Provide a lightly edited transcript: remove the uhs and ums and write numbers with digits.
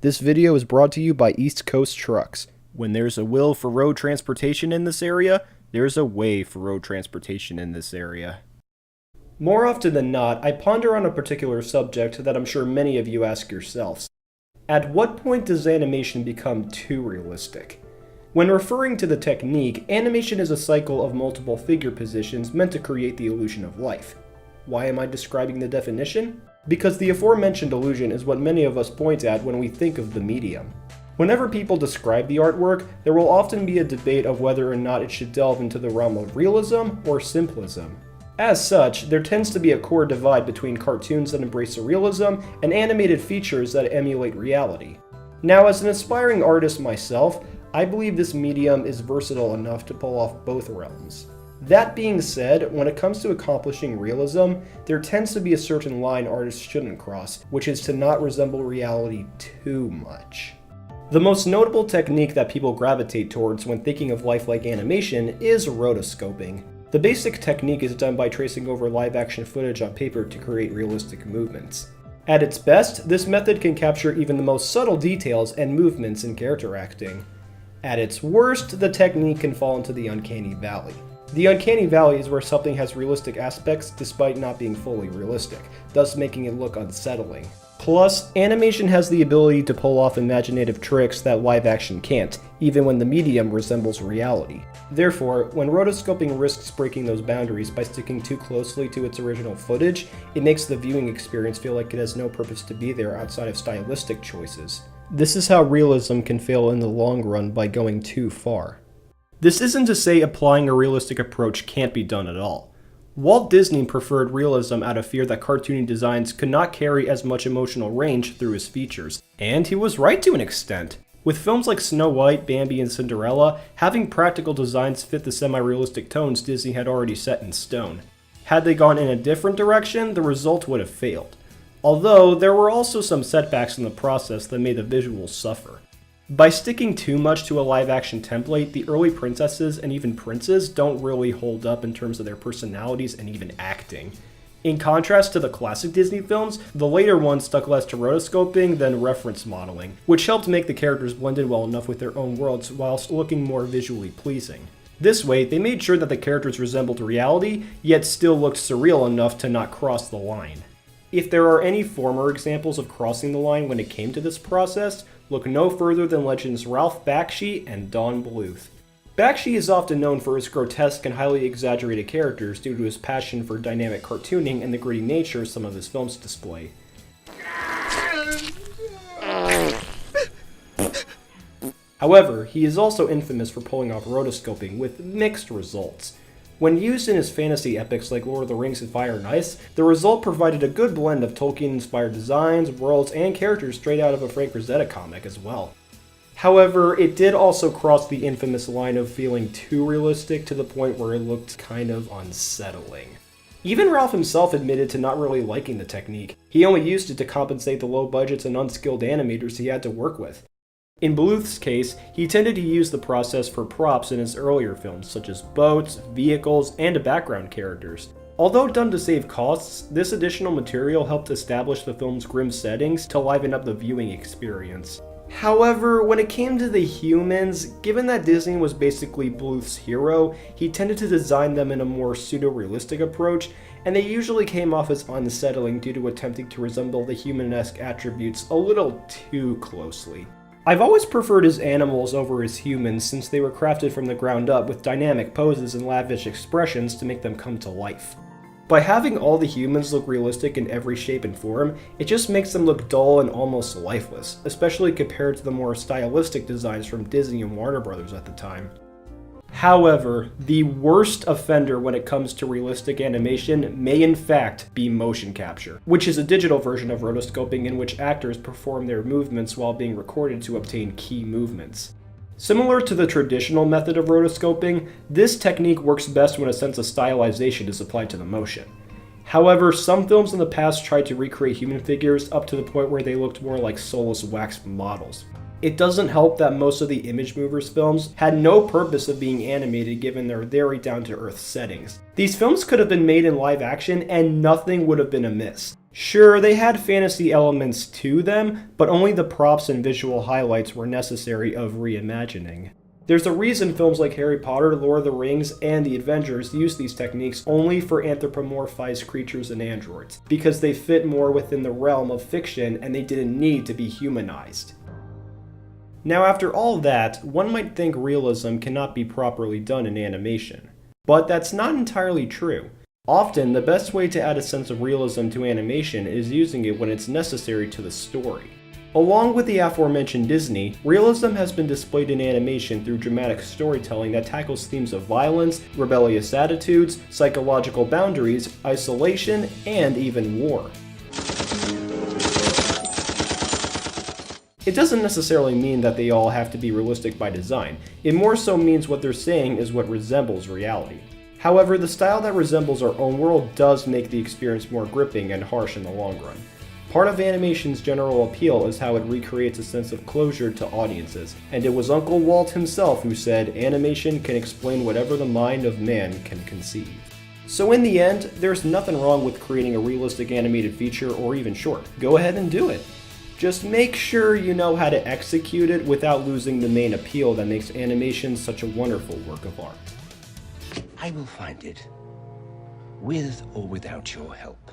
This video is brought to you by East Coast Trucks. When there's a will for road transportation in this area, there's a way for road transportation in this area. More often than not, I ponder on a particular subject that I'm sure many of you ask yourselves. At what point does animation become too realistic? When referring to the technique, animation is a cycle of multiple figure positions meant to create the illusion of life. Why am I describing the definition? Because the aforementioned illusion is what many of us point at when we think of the medium. Whenever people describe the artwork, there will often be a debate of whether or not it should delve into the realm of realism or simplism. As such, there tends to be a core divide between cartoons that embrace surrealism and animated features that emulate reality. Now, as an aspiring artist myself, I believe this medium is versatile enough to pull off both realms. That being said, when it comes to accomplishing realism, there tends to be a certain line artists shouldn't cross, which is to not resemble reality too much. The most notable technique that people gravitate towards when thinking of lifelike animation is rotoscoping. The basic technique is done by tracing over live-action footage on paper to create realistic movements. At its best, this method can capture even the most subtle details and movements in character acting. At its worst, the technique can fall into the uncanny valley. The uncanny valley is where something has realistic aspects despite not being fully realistic, thus making it look unsettling. Plus, animation has the ability to pull off imaginative tricks that live action can't, even when the medium resembles reality. Therefore, when rotoscoping risks breaking those boundaries by sticking too closely to its original footage, it makes the viewing experience feel like it has no purpose to be there outside of stylistic choices. This is how realism can fail in the long run by going too far. This isn't to say applying a realistic approach can't be done at all. Walt Disney preferred realism out of fear that cartoony designs could not carry as much emotional range through his features, and he was right to an extent. With films like Snow White, Bambi, and Cinderella, having practical designs fit the semi-realistic tones Disney had already set in stone. Had they gone in a different direction, the result would have failed. Although, there were also some setbacks in the process that made the visuals suffer. By sticking too much to a live-action template, the early princesses and even princes don't really hold up in terms of their personalities and even acting. In contrast to the classic Disney films, the later ones stuck less to rotoscoping than reference modeling, which helped make the characters blended well enough with their own worlds whilst looking more visually pleasing. This way, they made sure that the characters resembled reality, yet still looked surreal enough to not cross the line. If there are any former examples of crossing the line when it came to this process, look no further than legends Ralph Bakshi and Don Bluth. Bakshi is often known for his grotesque and highly exaggerated characters due to his passion for dynamic cartooning and the gritty nature some of his films display. However, he is also infamous for pulling off rotoscoping with mixed results. When used in his fantasy epics like Lord of the Rings and Fire and Ice, the result provided a good blend of Tolkien-inspired designs, worlds, and characters straight out of a Frank Frazetta comic as well. However, it did also cross the infamous line of feeling too realistic to the point where it looked kind of unsettling. Even Ralph himself admitted to not really liking the technique. He only used it to compensate the low budgets and unskilled animators he had to work with. In Bluth's case, he tended to use the process for props in his earlier films, such as boats, vehicles, and background characters. Although done to save costs, this additional material helped establish the film's grim settings to liven up the viewing experience. However, when it came to the humans, given that Disney was basically Bluth's hero, he tended to design them in a more pseudo-realistic approach, and they usually came off as unsettling due to attempting to resemble the human-esque attributes a little too closely. I've always preferred his animals over his humans since they were crafted from the ground up with dynamic poses and lavish expressions to make them come to life. By having all the humans look realistic in every shape and form, it just makes them look dull and almost lifeless, especially compared to the more stylistic designs from Disney and Warner Brothers at the time. However, the worst offender when it comes to realistic animation may in fact be motion capture, which is a digital version of rotoscoping in which actors perform their movements while being recorded to obtain key movements. Similar to the traditional method of rotoscoping, this technique works best when a sense of stylization is applied to the motion. However, some films in the past tried to recreate human figures up to the point where they looked more like soulless wax models. It doesn't help that most of the Image Movers films had no purpose of being animated given their very down-to-earth settings. These films could have been made in live action and nothing would have been amiss. Sure, they had fantasy elements to them, but only the props and visual highlights were necessary of reimagining. There's a reason films like Harry Potter, Lord of the Rings, and The Avengers use these techniques only for anthropomorphized creatures and androids, because they fit more within the realm of fiction and they didn't need to be humanized. Now, after all that, one might think realism cannot be properly done in animation. But that's not entirely true. Often, the best way to add a sense of realism to animation is using it when it's necessary to the story. Along with the aforementioned Disney, realism has been displayed in animation through dramatic storytelling that tackles themes of violence, rebellious attitudes, psychological boundaries, isolation, and even war. It doesn't necessarily mean that they all have to be realistic by design. It more so means what they're saying is what resembles reality. However, the style that resembles our own world does make the experience more gripping and harsh in the long run. Part of animation's general appeal is how it recreates a sense of closure to audiences, and it was Uncle Walt himself who said, "Animation can explain whatever the mind of man can conceive." So in the end, there's nothing wrong with creating a realistic animated feature or even short. Go ahead and do it. Just make sure you know how to execute it without losing the main appeal that makes animation such a wonderful work of art. I will find it, with or without your help.